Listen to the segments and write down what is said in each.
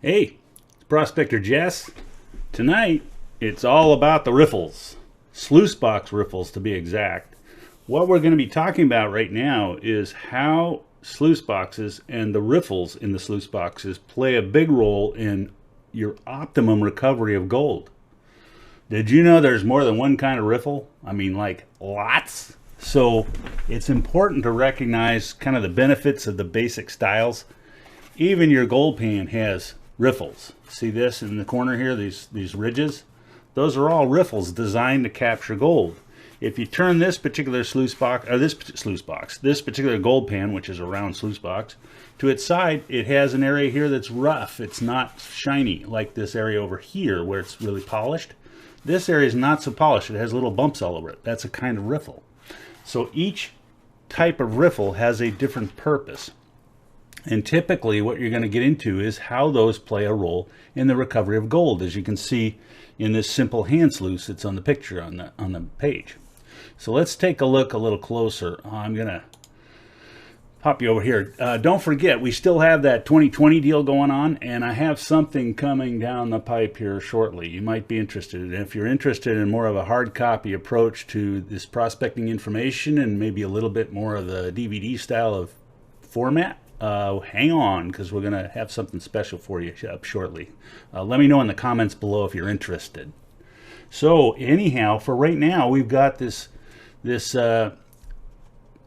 Hey, it's Prospector Jess. Tonight, it's all about the riffles. Sluice box riffles to be exact. What we're going to be talking about right now is how sluice boxes and the riffles in the sluice boxes play a big role in your optimum recovery of gold. Did you know there's more than one kind of riffle? I mean, like lots. So it's important to recognize kind of the benefits of the basic styles. Even your gold pan has riffles. See this in the corner here, these ridges? Those are all riffles designed to capture gold. If you turn this particular sluice box, or this particular gold pan, which is a round sluice box, to its side, it has an area here that's rough. It's not shiny like this area over here where it's really polished. This area is not so polished. It has little bumps all over it. That's a kind of riffle. So each type of riffle has a different purpose. And typically what you're going to get into is how those play a role in the recovery of gold, as you can see in this simple hand sluice that's on the picture on the page. So let's take a look a little closer. I'm going to pop you over here. Don't forget, we still have that 2020 deal going on, and I have something coming down the pipe here shortly. You might be interested. And if you're interested in more of a hard copy approach to this prospecting information and maybe a little bit more of the DVD style of format, hang on, because we're going to have something special for you up shortly. Let me know in the comments below if you're interested. So anyhow, for right now, we've got this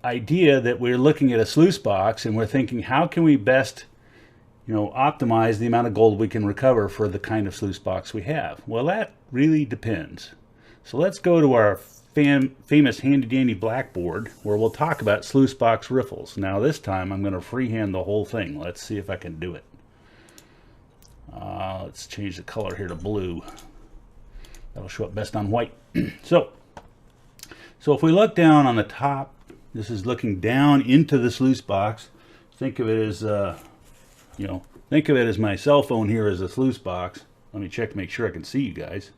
idea that we're looking at a sluice box and we're thinking, how can we best, optimize the amount of gold we can recover for the kind of sluice box we have? Well, that really depends. So let's go to our famous handy-dandy blackboard where we'll talk about sluice box riffles. Now this time I'm going to freehand the whole thing. Let's see if I can do it. Let's change the color here to blue. That'll show up best on white. So if we look down on the top, this is looking down into the sluice box. Think of it as think of it as my cell phone here as a sluice box. Let me check to make sure I can see you guys.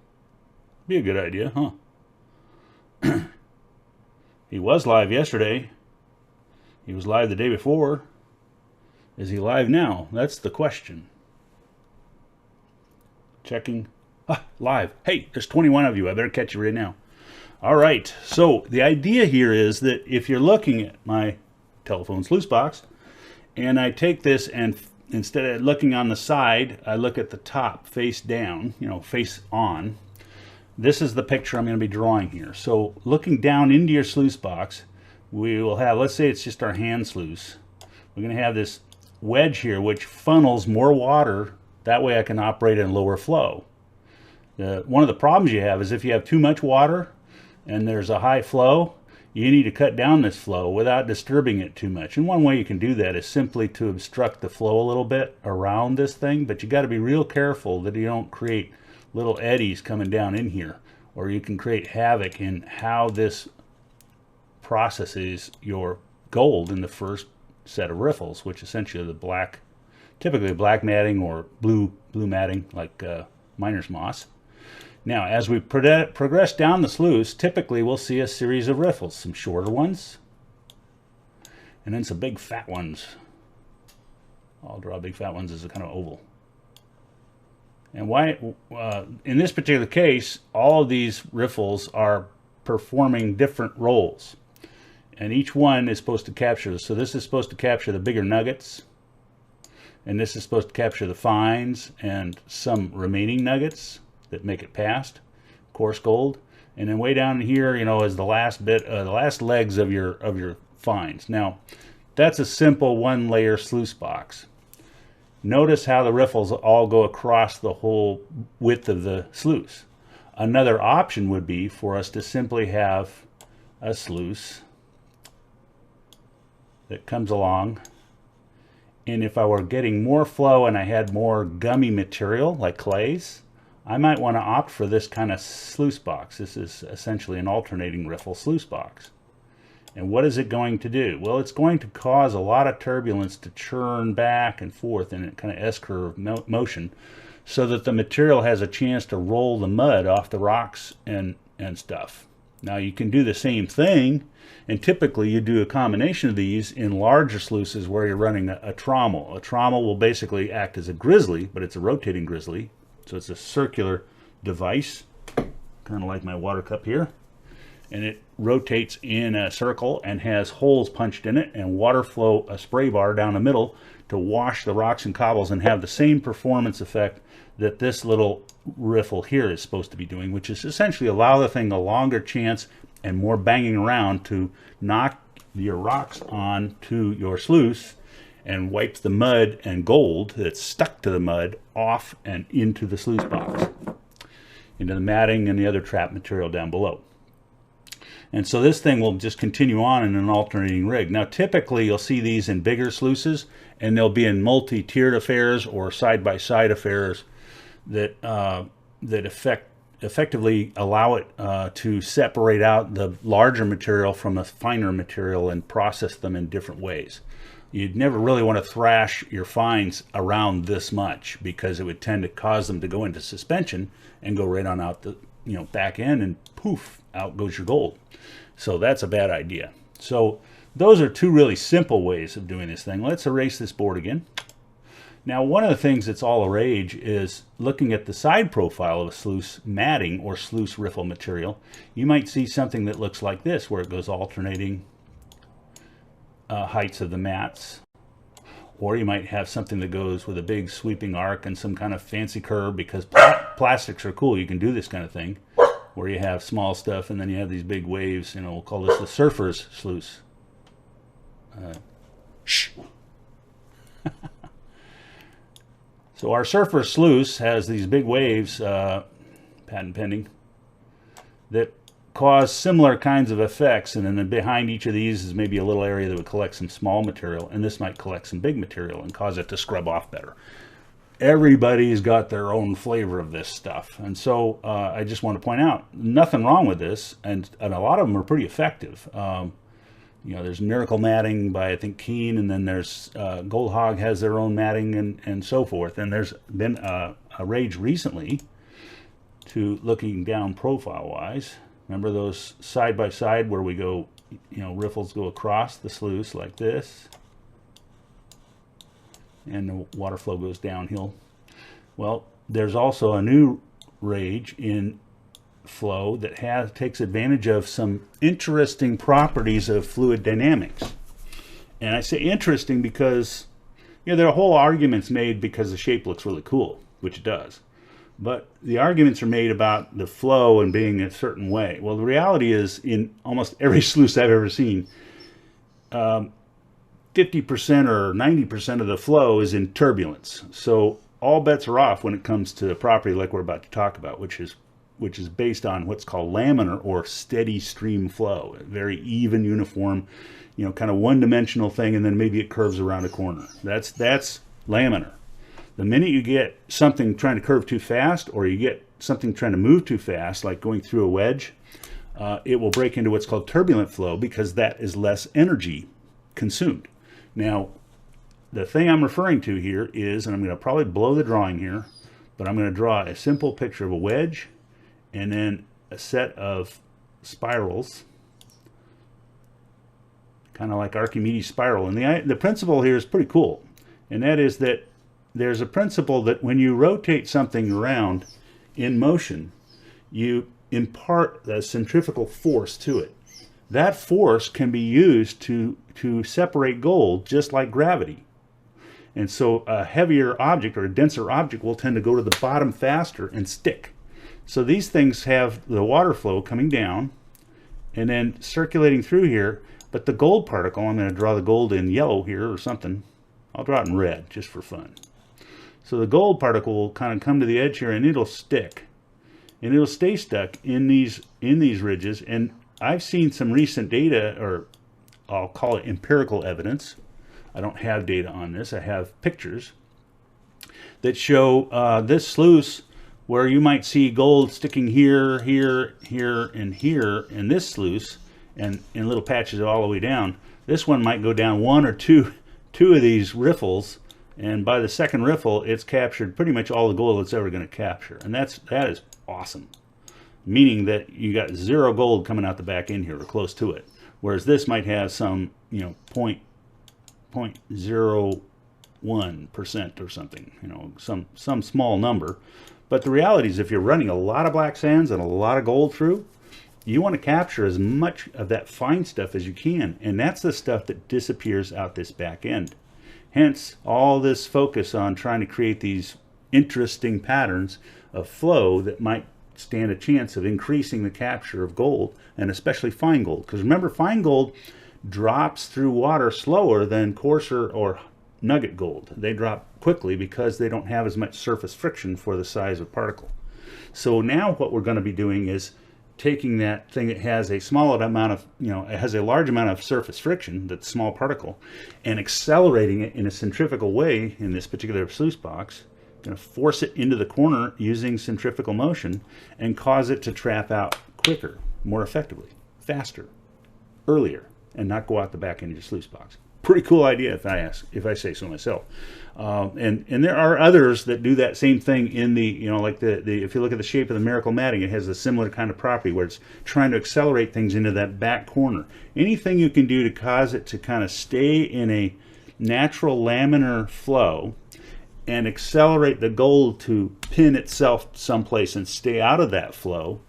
Be a good idea, huh? He was live yesterday. He was live the day before. Is he live now? That's the question. Checking. Live. Hey, there's 21 of you. I better catch you right now. All right. So the idea here is that if you're looking at my telephone sluice box, and I take this and instead of looking on the side, I look at the top, face down, face on. This is the picture I'm going to be drawing here. So looking down into your sluice box, we will have, let's say it's just our hand sluice. We're going to have this wedge here which funnels more water. That way I can operate in lower flow. One of the problems you have is if you have too much water and there's a high flow, you need to cut down this flow without disturbing it too much. And one way you can do that is simply to obstruct the flow a little bit around this thing, but you got to be real careful that you don't create little eddies coming down in here, or you can create havoc in how this processes your gold in the first set of riffles, which essentially are the black, typically black matting or blue matting like miner's moss. Now as we progress down the sluice, typically we'll see a series of riffles, some shorter ones and then some big fat ones. I'll draw big fat ones as a kind of oval. And why, in this particular case, all of these riffles are performing different roles. And each one is supposed to capture this. So this is supposed to capture the bigger nuggets. And this is supposed to capture the fines and some remaining nuggets that make it past coarse gold. And then way down here, is the last bit, the last legs of your fines. Now, that's a simple one-layer sluice box. Notice how the riffles all go across the whole width of the sluice. Another option would be for us to simply have a sluice that comes along, and if I were getting more flow and I had more gummy material like clays, I might want to opt for this kind of sluice box. This is essentially an alternating riffle sluice box. And what is it going to do? Well, it's going to cause a lot of turbulence to churn back and forth in a kind of S-curve motion so that the material has a chance to roll the mud off the rocks and stuff. Now you can do the same thing, and typically you do a combination of these in larger sluices where you're running a trommel. A trommel will basically act as a grizzly, but it's a rotating grizzly. So it's a circular device, kind of like my water cup here. And it rotates in a circle and has holes punched in it and water flow, a spray bar down the middle to wash the rocks and cobbles and have the same performance effect that this little riffle here is supposed to be doing, which is essentially allow the thing a longer chance and more banging around to knock your rocks on to your sluice and wipes the mud and gold that's stuck to the mud off and into the sluice box, into the matting and the other trap material down below. And so this thing will just continue on in an alternating rig. Now typically you'll see these in bigger sluices, and they'll be in multi-tiered affairs or side-by-side affairs that effectively allow it to separate out the larger material from the finer material and process them in different ways. You'd never really want to thrash your fines around this much, because it would tend to cause them to go into suspension and go right on out the back end, and poof, out goes your gold. So that's a bad idea. So those are two really simple ways of doing this thing. Let's erase this board again. Now, one of the things that's all the rage is looking at the side profile of a sluice matting or sluice riffle material. You might see something that looks like this, where it goes alternating heights of the mats. Or you might have something that goes with a big sweeping arc and some kind of fancy curve, because plastics are cool. You can do this kind of thing, where you have small stuff and then you have these big waves. We'll call this the surfer's sluice. Shh. So our surfer's sluice has these big waves, patent pending, that cause similar kinds of effects, and then behind each of these is maybe a little area that would collect some small material, and this might collect some big material and cause it to scrub off better. Everybody's got their own flavor of this stuff, and so I just want to point out, nothing wrong with this, and a lot of them are pretty effective. There's Miracle Matting by, I think, Keen, and then there's Gold Hog has their own matting, and so forth. And there's been a rage recently to looking down profile-wise. Remember those side-by-side where we go, riffles go across the sluice like this, and the water flow goes downhill. Well, there's also a new rage in flow that takes advantage of some interesting properties of fluid dynamics. And I say interesting because there are whole arguments made because the shape looks really cool, which it does, but the arguments are made about the flow and being a certain way. Well, the reality is, in almost every sluice I've ever seen, 50% or 90% of the flow is in turbulence. So all bets are off when it comes to a property like we're about to talk about, which is based on what's called laminar or steady stream flow. A very even, uniform, kind of one-dimensional thing, and then maybe it curves around a corner. That's laminar. The minute you get something trying to curve too fast, or you get something trying to move too fast, like going through a wedge, it will break into what's called turbulent flow, because that is less energy consumed. Now, the thing I'm referring to here is, and I'm going to probably blow the drawing here, but I'm going to draw a simple picture of a wedge and then a set of spirals, kind of like Archimedes' spiral. And the principle here is pretty cool, and that is that there's a principle that when you rotate something around in motion, you impart a centrifugal force to it. That force can be used to separate gold, just like gravity. And so a heavier object or a denser object will tend to go to the bottom faster and stick. So these things have the water flow coming down and then circulating through here, but the gold particle, I'm going to draw the gold in yellow here or something. I'll draw it in red just for fun. So the gold particle will kind of come to the edge here, and it'll stick. And it'll stay stuck in these ridges. And I've seen some recent data, or I'll call it empirical evidence. I don't have data on this. I have pictures that show this sluice where you might see gold sticking here, here, here, and here in this sluice, and in little patches all the way down. This one might go down one or two of these riffles, and by the second riffle, it's captured pretty much all the gold it's ever going to capture, and that is awesome. meaning that you got 0 gold coming out the back end here or close to it. Whereas this might have some, you know, 0.01% or something, you know, some small number. But the reality is if you're running a lot of black sands and a lot of gold through, you want to capture as much of that fine stuff as you can. And that's the stuff that disappears out this back end. Hence, all this focus on trying to create these interesting patterns of flow that might stand a chance of increasing the capture of gold, and especially fine gold. Because remember, fine gold drops through water slower than coarser or nugget gold. They drop quickly because they don't have as much surface friction for the size of particle. So now what we're going to be doing is taking that thing that has a small amount of, you know, it has a large amount of surface friction, that small particle, and accelerating it in a centrifugal way in this particular sluice box. Going to force it into the corner using centrifugal motion and cause it to trap out quicker, more effectively, faster, earlier, and not go out the back end of your sluice box. Pretty cool idea if I say so myself. And there are others that do that same thing in the, you know, like if you look at the shape of the Miracle Matting, it has a similar kind of property where it's trying to accelerate things into that back corner. Anything you can do to cause it to kind of stay in a natural laminar flow and accelerate the gold to pin itself someplace and stay out of that flow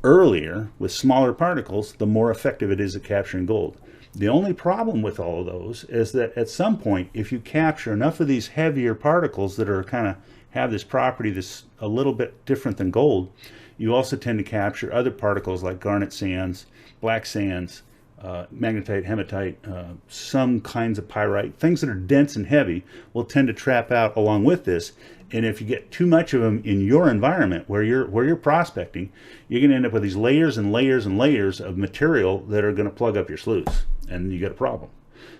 earlier with smaller particles, the more effective it is at capturing gold. The only problem with all of those is that at some point, if you capture enough of these heavier particles that are kind of have this property that's a little bit different than gold, you also tend to capture other particles like garnet sands, black sands, magnetite, hematite, some kinds of pyrite. Things that are dense and heavy will tend to trap out along with this. And if you get too much of them in your environment where you're prospecting, you're going to end up with these layers and layers and layers of material that are going to plug up your sluice, and you got a problem.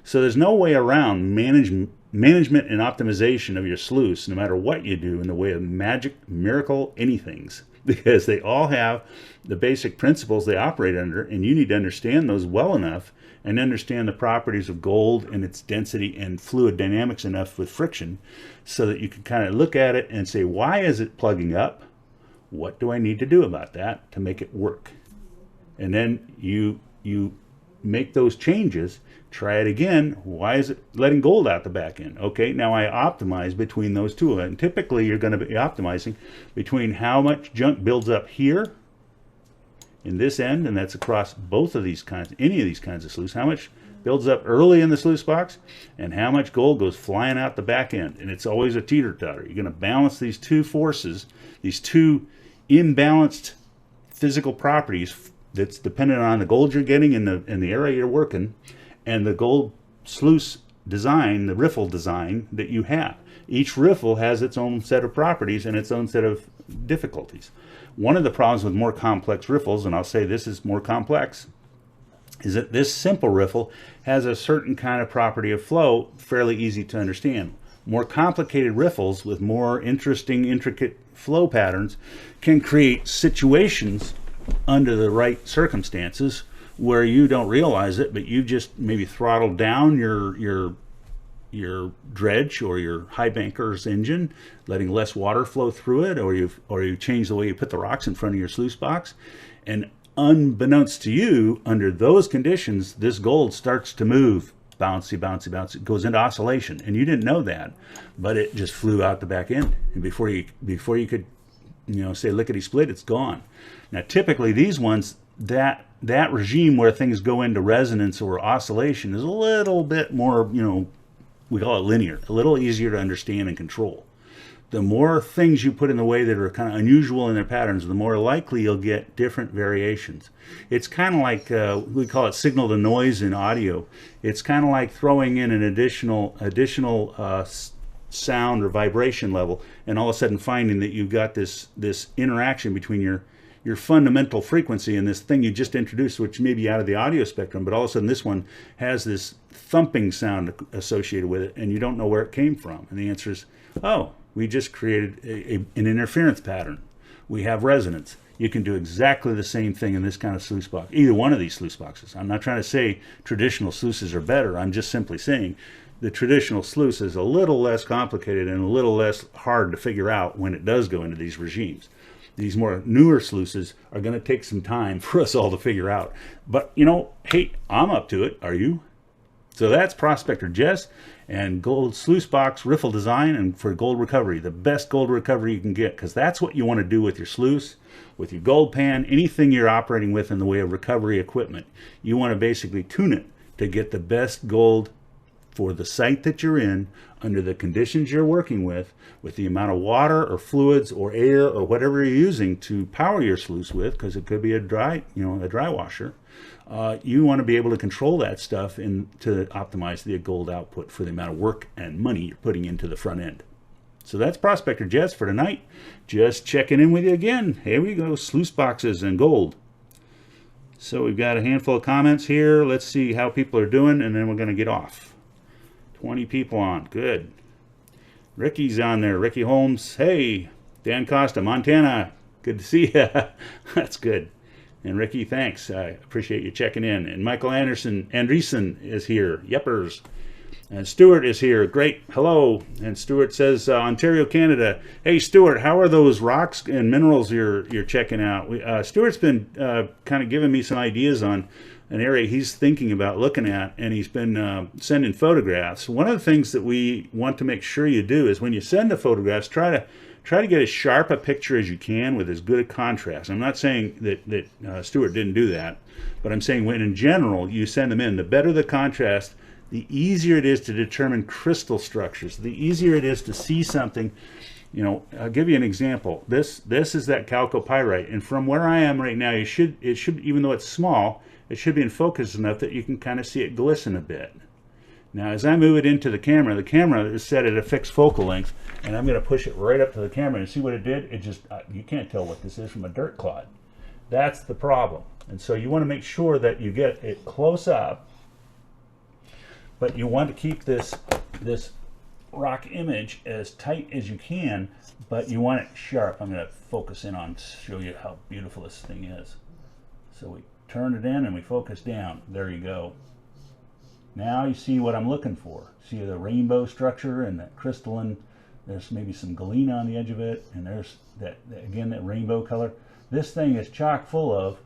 So there's no way around management and optimization of your sluice, no matter what you do in the way of magic, miracle, anythings, because they all have the basic principles they operate under, and you need to understand those well enough and understand the properties of gold and its density and fluid dynamics enough with friction so that you can kind of look at it and say, why is it plugging up? What do I need to do about that to make it work? And then you make those changes, try it again. Why is it letting gold out the back end? Okay, now I optimize between those two. And typically you're going to be optimizing between how much junk builds up here in this end, and that's across both of these kinds, any of these kinds of sluice, how much builds up early in the sluice box and how much gold goes flying out the back end. And it's always a teeter-totter. You're going to balance these two forces, these two imbalanced physical properties that's dependent on the gold you're getting in the area you're working and the gold sluice design, the riffle design that you have. Each riffle has its own set of properties and its own set of difficulties. One of the problems with more complex riffles, and I'll say this is more complex, is that this simple riffle has a certain kind of property of flow, fairly easy to understand. More complicated riffles with more interesting, intricate flow patterns can create situations under the right circumstances where you don't realize it, but you just maybe throttled down your dredge or your high banker's engine, letting less water flow through it, or you change the way you put the rocks in front of your sluice box, and unbeknownst to you, under those conditions, this gold starts to move, bouncy, bouncy, bouncy. It goes into oscillation, and you didn't know that, but it just flew out the back end, and before you could, you know, say lickety split, it's gone. Now, typically these ones, that regime where things go into resonance or oscillation is a little bit more, you know, we call it linear, a little easier to understand and control. The more things you put in the way that are kind of unusual in their patterns, the more likely you'll get different variations. It's kind of like, we call it signal to noise in audio. It's kind of like throwing in an additional sound or vibration level, and all of a sudden finding that you've got this interaction between your fundamental frequency and this thing you just introduced, which may be out of the audio spectrum, but all of a sudden this one has this thumping sound associated with it, and you don't know where it came from. And the answer is, oh, we just created an interference pattern. We have resonance. You can do exactly the same thing in this kind of sluice box, either one of these sluice boxes. I'm not trying to say traditional sluices are better. I'm just simply saying the traditional sluice is a little less complicated and a little less hard to figure out when it does go into these regimes. these more newer sluices are going to take some time for us all to figure out. But, you know, hey, I'm up to it. Are you? So that's Prospector Jess and gold sluice box riffle design, and for gold recovery, the best gold recovery you can get, because that's what you want to do with your sluice, with your gold pan, anything you're operating with in the way of recovery equipment. You want to basically tune it to get the best gold for the site that you're in, under the conditions you're working with the amount of water or fluids or air or whatever you're using to power your sluice with, because it could be a dry washer. You want to be able to control that stuff to optimize the gold output for the amount of work and money you're putting into the front end. So that's Prospector Jess for tonight. Just checking in with you again. Here we go, sluice boxes and gold. So we've got a handful of comments here. Let's see how people are doing, and then we're going to get off. 20 people on. Good. Ricky's on there. Ricky Holmes. Hey. Dan Costa, Montana. Good to see you. That's good. And Ricky, thanks. I appreciate you checking in. And Michael Andreessen is here. Yeppers. And Stuart is here. Great. Hello. And Stuart says, Ontario, Canada. Hey, Stuart, how are those rocks and minerals you're checking out? Stuart's been kind of giving me some ideas on an area he's thinking about looking at, and he's been sending photographs. One of the things that we want to make sure you do is when you send the photographs, try to get as sharp a picture as you can with as good a contrast. I'm not saying that Stuart didn't do that, but I'm saying when in general you send them in, the better the contrast, the easier it is to determine crystal structures, the easier it is to see something. You know, I'll give you an example. This is that chalcopyrite, and from where I am right now, it should, even though it's small, it should be in focus enough that you can kind of see it glisten a bit. Now, as I move it into the camera is set at a fixed focal length, and I'm going to push it right up to the camera and see what it did. It just, you can't tell what this is from a dirt clod. That's the problem. And so you want to make sure that you get it close up, but you want to keep this rock image as tight as you can, but you want it sharp. I'm going to focus in on, show you how beautiful this thing is. So we turn it in and we focus down. There you go. Now you see what I'm looking for. See the rainbow structure and that crystalline, there's maybe some galena on the edge of it, and there's that rainbow color. This thing is chock full of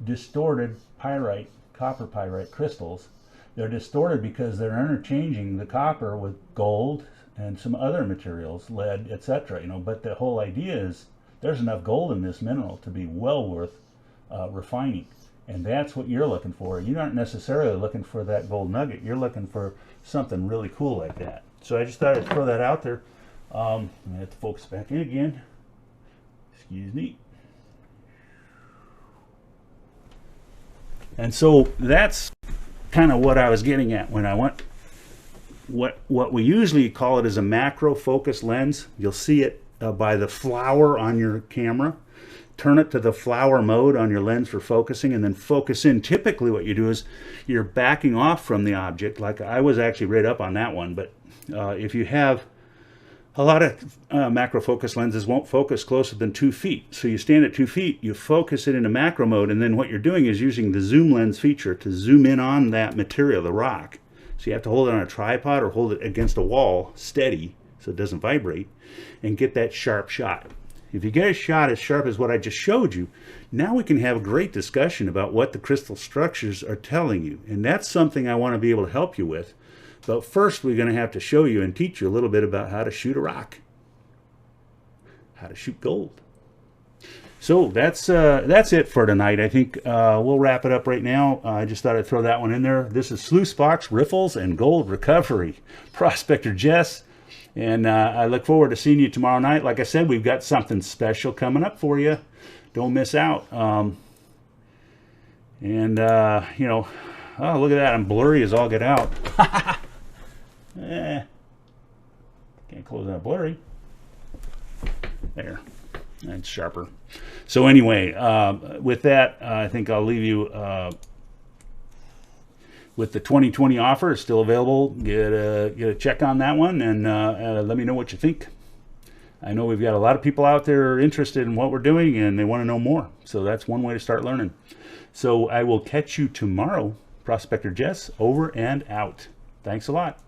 distorted pyrite, copper pyrite crystals. They're distorted because they're interchanging the copper with gold and some other materials, lead, etc. But the whole idea is there's enough gold in this mineral to be well worth refining. And that's what you're looking for. You aren't necessarily looking for that gold nugget. You're looking for something really cool like that. So I just thought I'd throw that out there. I'm going to have to focus back in again. Excuse me. And so that's kind of what I was getting at when I went. What we usually call it is a macro focus lens. You'll see it by the flower on your camera. Turn it to the flower mode on your lens for focusing, and then focus in. Typically what you do is you're backing off from the object, like I was actually right up on that one, but if you have a lot of macro focus lenses won't focus closer than 2 feet. So you stand at 2 feet, you focus it into macro mode, and then what you're doing is using the zoom lens feature to zoom in on that material, the rock. So you have to hold it on a tripod or hold it against a wall steady so it doesn't vibrate, and get that sharp shot. If you get a shot as sharp as what I just showed you, now we can have a great discussion about what the crystal structures are telling you. And that's something I want to be able to help you with. But first, we're going to have to show you and teach you a little bit about how to shoot a rock, how to shoot gold. So that's it for tonight. I think we'll wrap it up right now. I just thought I'd throw that one in there. This is Sluice Box, Riffles, and Gold Recovery. Prospector Jess. And I look forward to seeing you tomorrow night. Like I said, we've got something special coming up for you. Don't miss out. You know, oh, look at that. I'm blurry as all get out. Can't close that blurry. There. That's sharper. So anyway, with that, I think I'll leave you with the 2020 offer. It's still available. Get a check on that one, and let me know what you think. I know we've got a lot of people out there interested in what we're doing, and they want to know more. So that's one way to start learning. So I will catch you tomorrow. Prospector Jess, over and out. Thanks a lot.